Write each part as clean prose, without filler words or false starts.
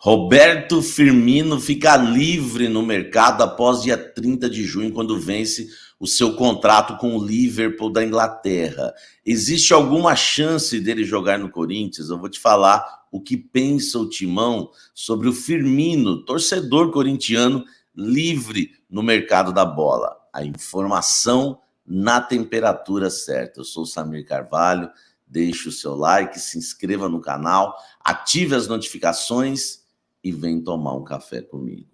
Roberto Firmino fica livre no mercado após dia 30 de junho, quando vence o seu contrato com o Liverpool da Inglaterra. Existe alguma chance dele jogar no Corinthians? Eu vou te falar o que pensa o Timão sobre o Firmino, torcedor corintiano, livre no mercado da bola. A informação na temperatura certa. Eu sou o Samir Carvalho, deixe o seu like, se inscreva no canal, ative as notificações e vem tomar um café comigo.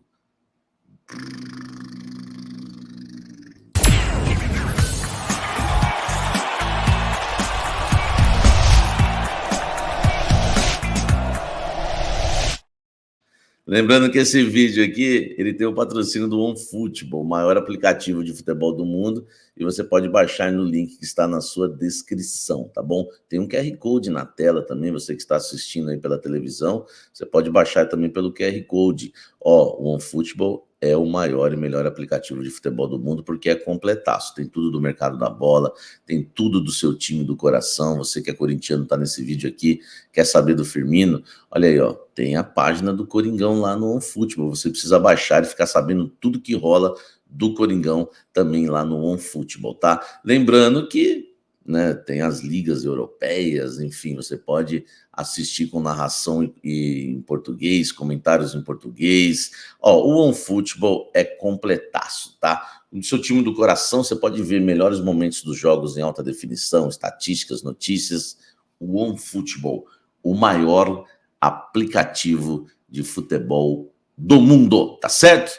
Lembrando que esse vídeo aqui, ele tem o patrocínio do OneFootball, o maior aplicativo de futebol do mundo, e você pode baixar no link que está na sua descrição, tá bom? Tem um QR Code na tela também, você que está assistindo aí pela televisão, você pode baixar também pelo QR Code. Ó, o OneFootball é o maior e melhor aplicativo de futebol do mundo, porque é completaço, tem tudo do mercado da bola, tem tudo do seu time do coração. Você que é corintiano, tá nesse vídeo aqui, quer saber do Firmino, olha aí, ó, tem a página do Coringão lá no OneFootball, você precisa baixar e ficar sabendo tudo que rola do Coringão também lá no OneFootball, tá? Lembrando que, né, tem as ligas europeias, enfim, você pode assistir com narração em português, comentários em português. Ó, o OneFootball é completaço, tá? No seu time do coração, você pode ver melhores momentos dos jogos em alta definição, estatísticas, notícias. O OneFootball, o maior aplicativo de futebol do mundo, tá certo?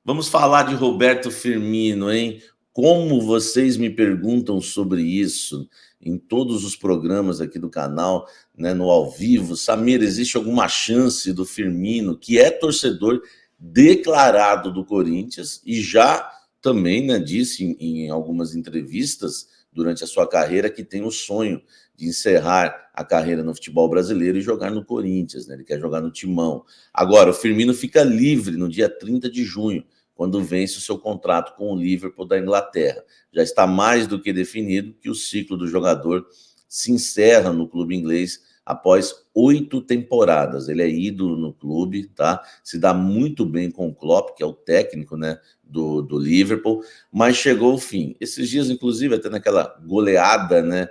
Vamos falar de Roberto Firmino, hein? Como vocês me perguntam sobre isso em todos os programas aqui do canal, né, no ao vivo. Samir, existe alguma chance do Firmino, que é torcedor declarado do Corinthians e já também, né, disse em algumas entrevistas durante a sua carreira que tem o sonho de encerrar a carreira no futebol brasileiro e jogar no Corinthians, né? Ele quer jogar no Timão. Agora, o Firmino fica livre no dia 30 de junho, quando vence o seu contrato com o Liverpool da Inglaterra. Já está mais do que definido que o ciclo do jogador se encerra no clube inglês após 8 temporadas. Ele é ídolo no clube, tá? Se dá muito bem com o Klopp, que é o técnico, né, do Liverpool, mas chegou o fim. Esses dias, inclusive, até naquela goleada, né,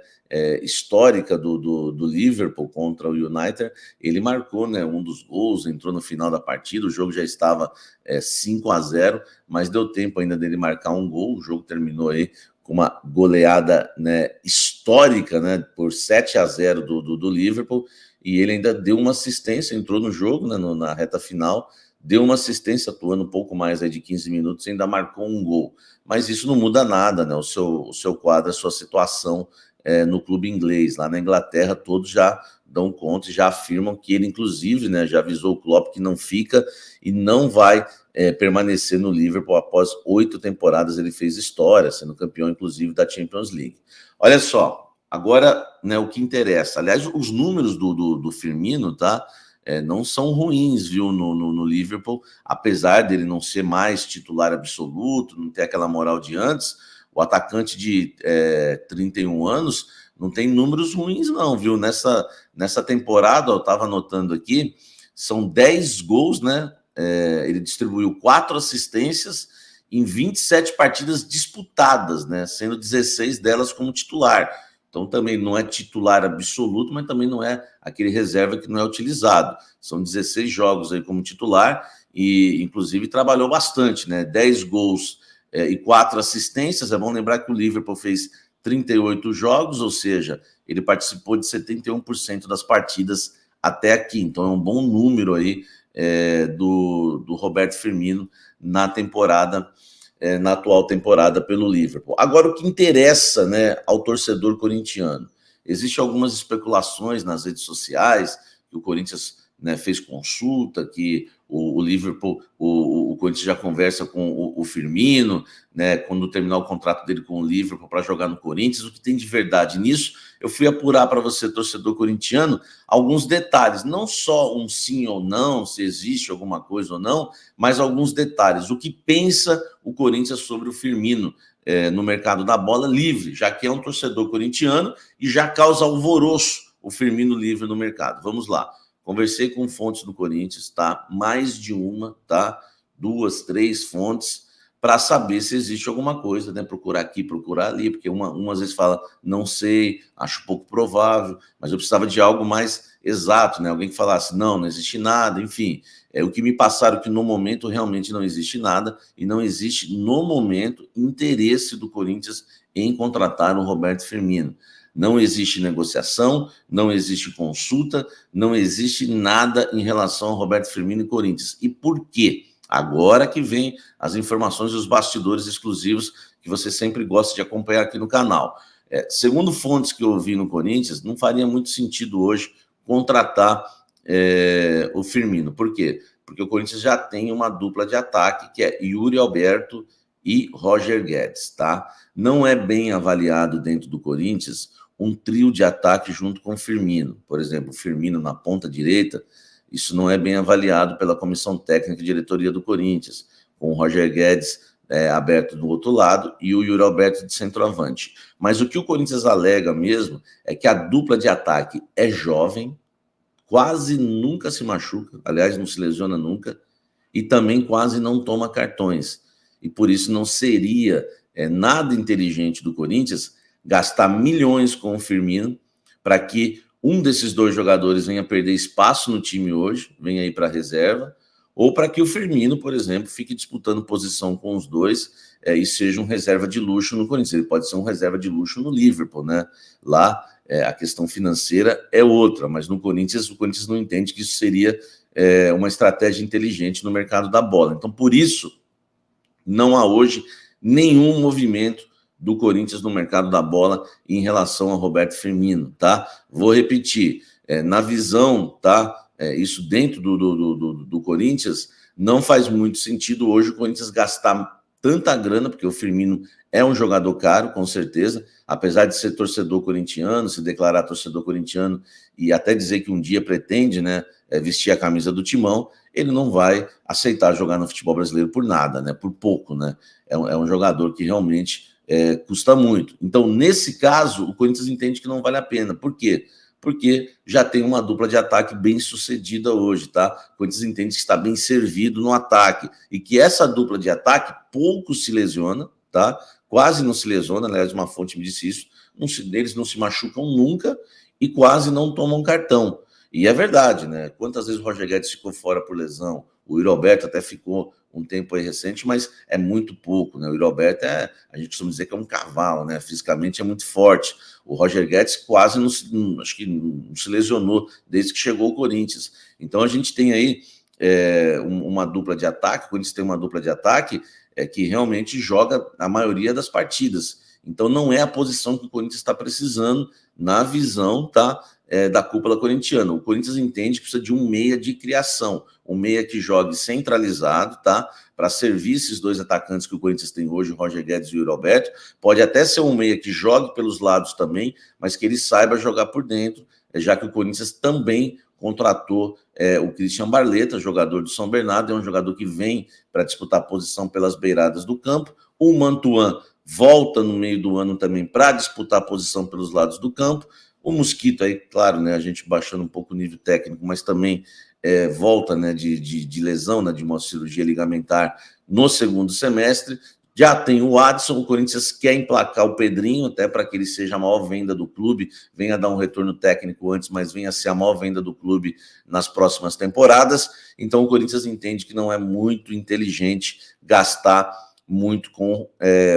histórica do Liverpool contra o United, ele marcou, né, um dos gols, entrou no final da partida, o jogo já estava 5-0, mas deu tempo ainda dele marcar um gol, o jogo terminou aí com uma goleada, né, histórica, né, por 7-0 do Liverpool, e ele ainda deu uma assistência, entrou no jogo, né, na reta final, deu uma assistência, atuando um pouco mais aí de 15 minutos, e ainda marcou um gol. Mas isso não muda nada, né, o seu quadro, a sua situação no clube inglês. Lá na Inglaterra, todos já dão conta e já afirmam que ele, inclusive, né, já avisou o Klopp que não fica e não vai permanecer no Liverpool. Após 8 temporadas, ele fez história, sendo campeão, inclusive, da Champions League. Olha só, agora, né, o que interessa. Aliás, os números do Firmino, tá? Não são ruins, viu, no Liverpool, apesar dele não ser mais titular absoluto, não ter aquela moral de antes. O atacante de 31 anos não tem números ruins, não, viu? Nessa temporada, eu estava anotando aqui, são 10 gols, né? Ele distribuiu 4 assistências em 27 partidas disputadas, né? Sendo 16 delas como titular. Então também não é titular absoluto, mas também não é aquele reserva que não é utilizado. São 16 jogos aí como titular e, inclusive, trabalhou bastante, né? 10 gols e 4 assistências. É bom lembrar que o Liverpool fez 38 jogos, ou seja, ele participou de 71% das partidas até aqui. Então é um bom número aí do Roberto Firmino na temporada, na atual temporada pelo Liverpool. Agora, o que interessa, né, ao torcedor corintiano? Existem algumas especulações nas redes sociais que o Corinthians, né, fez consulta, que o Liverpool, o Corinthians já conversa com o Firmino, né, quando terminar o contrato dele com o Liverpool para jogar no Corinthians. O que tem de verdade nisso? Eu fui apurar para você, torcedor corintiano, alguns detalhes, não só um sim ou não, se existe alguma coisa ou não, mas alguns detalhes. O que pensa o Corinthians sobre o Firmino no mercado da bola livre, já que é um torcedor corintiano e já causa alvoroço o Firmino livre no mercado. Vamos lá. conversei com fontes do Corinthians, tá? Mais de uma, tá? 2, 3 fontes, para saber se existe alguma coisa, né? Procurar aqui, procurar ali, porque uma às vezes fala, não sei, acho pouco provável, mas eu precisava de algo mais exato, né? Alguém que falasse, não existe nada, enfim. O que me passaram que no momento realmente não existe nada e não existe, no momento, interesse do Corinthians em contratar o Roberto Firmino. Não existe negociação, não existe consulta, não existe nada em relação ao Roberto Firmino e Corinthians. E por quê? Agora que vem as informações e os bastidores exclusivos que você sempre gosta de acompanhar aqui no canal. Segundo fontes que eu ouvi no Corinthians, não faria muito sentido hoje contratar o Firmino. Por quê? Porque o Corinthians já tem uma dupla de ataque, que é Yuri Alberto e Roger Guedes, tá? Não é bem avaliado dentro do Corinthians um trio de ataque junto com o Firmino. Por exemplo, o Firmino na ponta direita, isso não é bem avaliado pela comissão técnica e diretoria do Corinthians, com o Roger Guedes aberto do outro lado e o Yuri Alberto de centroavante. Mas o que o Corinthians alega mesmo é que a dupla de ataque é jovem, quase nunca se machuca, aliás, não se lesiona nunca, e também quase não toma cartões. E por isso não seria nada inteligente do Corinthians gastar milhões com o Firmino para que um desses dois jogadores venha perder espaço no time hoje, venha aí para a reserva, ou para que o Firmino, por exemplo, fique disputando posição com os dois e seja um reserva de luxo no Corinthians. Ele pode ser um reserva de luxo no Liverpool, né? Lá a questão financeira é outra, mas no Corinthians, o Corinthians não entende que isso seria uma estratégia inteligente no mercado da bola. Então, por isso, não há hoje nenhum movimento do Corinthians no mercado da bola em relação ao Roberto Firmino, tá? Vou repetir, na visão, tá? Isso dentro do Corinthians, não faz muito sentido hoje o Corinthians gastar tanta grana, porque o Firmino é um jogador caro, com certeza, apesar de ser torcedor corintiano, se declarar torcedor corintiano e até dizer que um dia pretende, né, vestir a camisa do Timão, ele não vai aceitar jogar no futebol brasileiro por nada, né, por pouco, né? É um jogador que realmente custa muito. Então, nesse caso, o Corinthians entende que não vale a pena. Por quê? Porque já tem uma dupla de ataque bem sucedida hoje, tá? O Corinthians entende que está bem servido no ataque e que essa dupla de ataque pouco se lesiona, tá? Quase não se lesiona, aliás, uma fonte me disse isso, eles não se machucam nunca e quase não tomam cartão. E é verdade, né? Quantas vezes o Roger Guedes ficou fora por lesão? O Yuri Alberto até ficou um tempo aí recente, mas é muito pouco, né? O Yuri Alberto a gente costuma dizer que é um cavalo, né? Fisicamente é muito forte. O Roger Guedes quase acho que não se lesionou desde que chegou o Corinthians. Então a gente tem aí uma dupla de ataque, o Corinthians tem uma dupla de ataque que realmente joga a maioria das partidas. Então não é a posição que o Corinthians está precisando na visão, tá? Da cúpula corintiana. O Corinthians entende que precisa de um meia de criação, um meia que jogue centralizado, tá? Para servir esses dois atacantes que o Corinthians tem hoje, o Roger Guedes e o Yuri Alberto. Pode até ser um meia que jogue pelos lados também, mas que ele saiba jogar por dentro, já que o Corinthians também contratou o Christian Barleta, jogador do São Bernardo, é um jogador que vem para disputar a posição pelas beiradas do campo. O Mantuan volta no meio do ano também para disputar a posição pelos lados do campo. O Mosquito aí, claro, né, a gente baixando um pouco o nível técnico, mas também volta, né, de lesão, né, de uma cirurgia ligamentar no segundo semestre. Já tem o Adson, o Corinthians quer emplacar o Pedrinho, até para que ele seja a maior venda do clube, venha dar um retorno técnico antes, mas venha ser a maior venda do clube nas próximas temporadas. Então o Corinthians entende que não é muito inteligente gastar muito com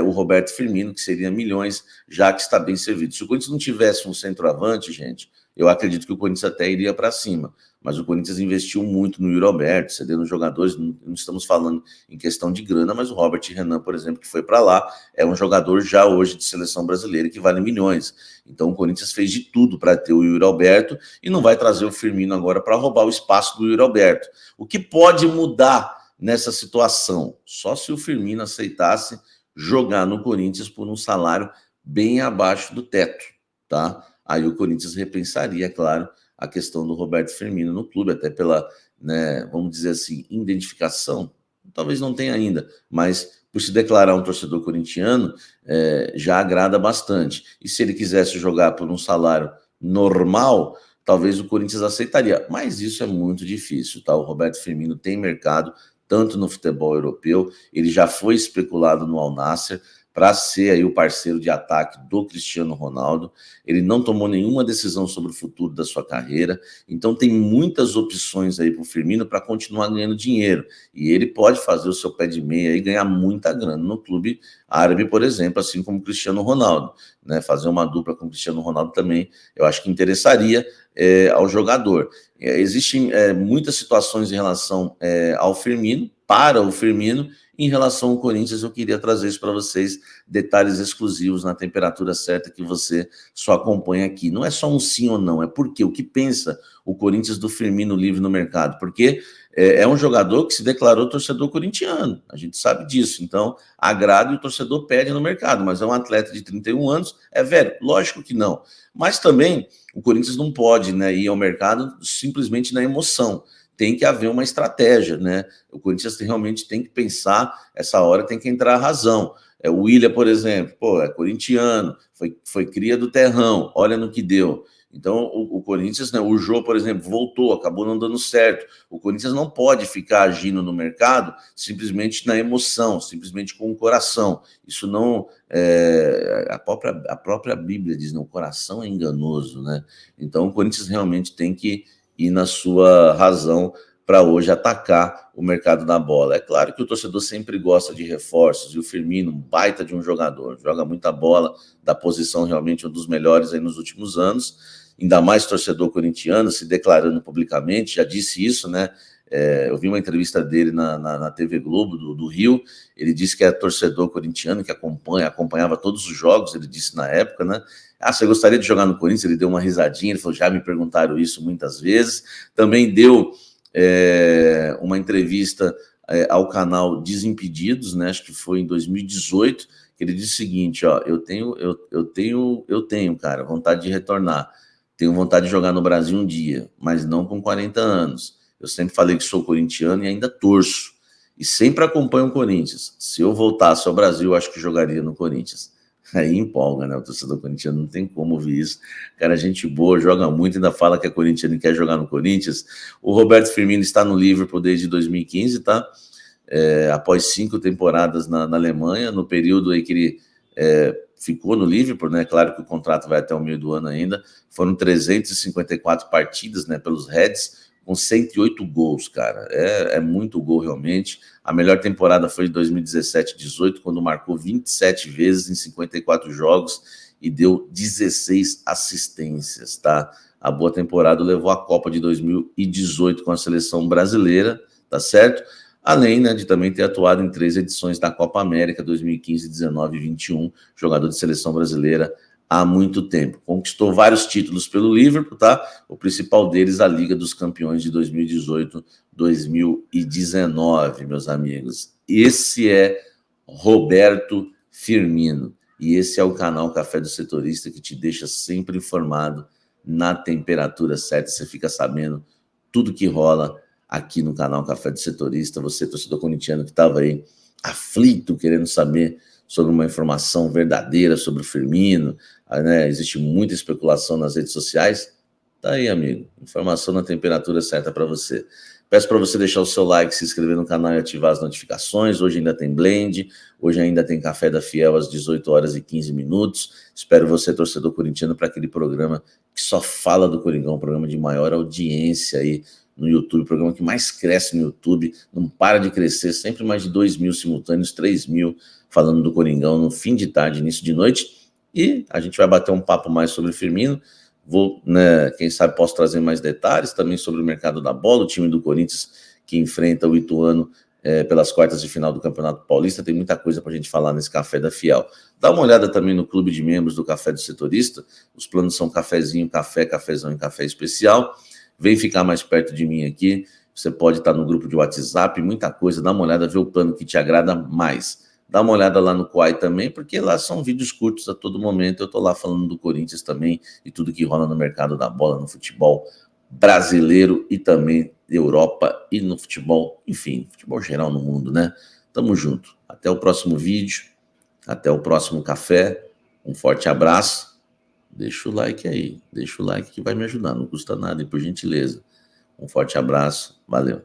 o Roberto Firmino, que seria milhões, já que está bem servido. Se o Corinthians não tivesse um centroavante, gente, eu acredito que o Corinthians até iria para cima, mas o Corinthians investiu muito no Yuri Alberto, cedendo jogadores, não estamos falando em questão de grana, mas o Robert Renan, por exemplo, que foi para lá, é um jogador já hoje de seleção brasileira que vale milhões. Então o Corinthians fez de tudo para ter o Yuri Alberto e não vai trazer o Firmino agora para roubar o espaço do Yuri Alberto. O que pode mudar nessa situação? Só se o Firmino aceitasse jogar no Corinthians por um salário bem abaixo do teto, tá? Aí o Corinthians repensaria, claro, a questão do Roberto Firmino no clube, até pela, né, vamos dizer assim, identificação, talvez não tenha ainda, mas por se declarar um torcedor corintiano, já agrada bastante. E se ele quisesse jogar por um salário normal, talvez o Corinthians aceitaria, mas isso é muito difícil, tá? O Roberto Firmino tem mercado, tanto no futebol europeu, ele já foi especulado no Al Nassr para ser aí o parceiro de ataque do Cristiano Ronaldo. Ele não tomou nenhuma decisão sobre o futuro da sua carreira, então tem muitas opções aí para o Firmino para continuar ganhando dinheiro. E ele pode fazer o seu pé de meia e ganhar muita grana no clube árabe, por exemplo, assim como o Cristiano Ronaldo, né? Fazer uma dupla com o Cristiano Ronaldo também, eu acho que interessaria ao jogador. Existem muitas situações em relação ao Firmino, para o Firmino. Em relação ao Corinthians, eu queria trazer isso para vocês, detalhes exclusivos na temperatura certa que você só acompanha aqui. Não é só um sim ou não, é porque o que pensa o Corinthians do Firmino livre no mercado, porque é um jogador que se declarou torcedor corintiano, a gente sabe disso, então agrada e o torcedor pede no mercado, mas é um atleta de 31 anos, é velho? Lógico que não, mas também o Corinthians não pode, né, ir ao mercado simplesmente na emoção, tem que haver uma estratégia, né? O Corinthians realmente tem que pensar, essa hora tem que entrar a razão. O William, por exemplo, é corintiano, foi cria do terrão, olha no que deu. Então, o Corinthians, né, o Jô, por exemplo, voltou, acabou não dando certo. O Corinthians não pode ficar agindo no mercado simplesmente na emoção, simplesmente com o coração. Isso não... a própria Bíblia diz, não, o coração é enganoso, né? Então, o Corinthians realmente tem que ir na sua razão para hoje atacar o mercado da bola. É claro que o torcedor sempre gosta de reforços, e o Firmino, um baita de um jogador, joga muita bola, da posição realmente um dos melhores aí nos últimos anos, ainda mais torcedor corintiano, se declarando publicamente, já disse isso, né? Eu vi uma entrevista dele na TV Globo do Rio, ele disse que é torcedor corintiano, que acompanhava todos os jogos, ele disse na época, né? Você gostaria de jogar no Corinthians? Ele deu uma risadinha, ele falou, já me perguntaram isso muitas vezes. Também deu uma entrevista ao canal Desimpedidos, né? Acho que foi em 2018, que ele disse o seguinte, ó, eu tenho, cara, vontade de retornar. Tenho vontade de jogar no Brasil um dia, mas não com 40 anos. Eu sempre falei que sou corintiano e ainda torço. E sempre acompanho o Corinthians. Se eu voltasse ao Brasil, acho que jogaria no Corinthians. Aí empolga, né? O torcedor corintiano não tem como ouvir isso. Cara, gente boa, joga muito, ainda fala que é corintiano e quer jogar no Corinthians. O Roberto Firmino está no Liverpool desde 2015, tá? Após 5 temporadas na Alemanha, no período aí que ele ficou no Liverpool, né? Claro que o contrato vai até o meio do ano ainda. Foram 354 partidas, né, pelos Reds, com 108 gols, cara. É muito gol, realmente. A melhor temporada foi de 2017-18, quando marcou 27 vezes em 54 jogos e deu 16 assistências, tá? A boa temporada levou à Copa de 2018 com a seleção brasileira, tá certo? Além, né, de também ter atuado em 3 edições da Copa América, 2015, 19 e 21, jogador de seleção brasileira há muito tempo. Conquistou vários títulos pelo Liverpool, tá? O principal deles, a Liga dos Campeões de 2018-2019, meus amigos. Esse é Roberto Firmino. E esse é o canal Café do Setorista, que te deixa sempre informado na temperatura certa. Você fica sabendo tudo que rola aqui no canal Café do Setorista. Você, torcedor corintiano, que estava aí aflito, querendo saber sobre uma informação verdadeira sobre o Firmino, né? Existe muita especulação nas redes sociais. Tá aí, amigo. Informação na temperatura certa para você. Peço para você deixar o seu like, se inscrever no canal e ativar as notificações. Hoje ainda tem blend, hoje ainda tem Café da Fiel às 18 horas e 15 minutos. Espero você, torcedor corintiano, para aquele programa que só fala do Coringão, um programa de maior audiência aí no YouTube, o programa que mais cresce no YouTube, não para de crescer, sempre mais de 2 mil simultâneos, 3 mil falando do Coringão no fim de tarde, início de noite, e a gente vai bater um papo mais sobre o Firmino. Vou, né, quem sabe posso trazer mais detalhes também sobre o mercado da bola, o time do Corinthians que enfrenta o Ituano pelas quartas de final do Campeonato Paulista. Tem muita coisa para a gente falar nesse Café da Fiel. Dá uma olhada também no clube de membros do Café do Setorista, os planos são cafezinho, café, cafezão e café especial. Vem ficar mais perto de mim aqui, você pode estar no grupo de WhatsApp, muita coisa, dá uma olhada, vê o plano que te agrada mais. Dá uma olhada lá no Quai também, porque lá são vídeos curtos a todo momento. Eu tô lá falando do Corinthians também e tudo que rola no mercado da bola, no futebol brasileiro e também Europa e no futebol, enfim, futebol geral no mundo, né? Tamo junto. Até o próximo vídeo, até o próximo café. Um forte abraço. deixa o like aí. Deixa o like que vai me ajudar, não custa nada, e por gentileza. Um forte abraço, valeu.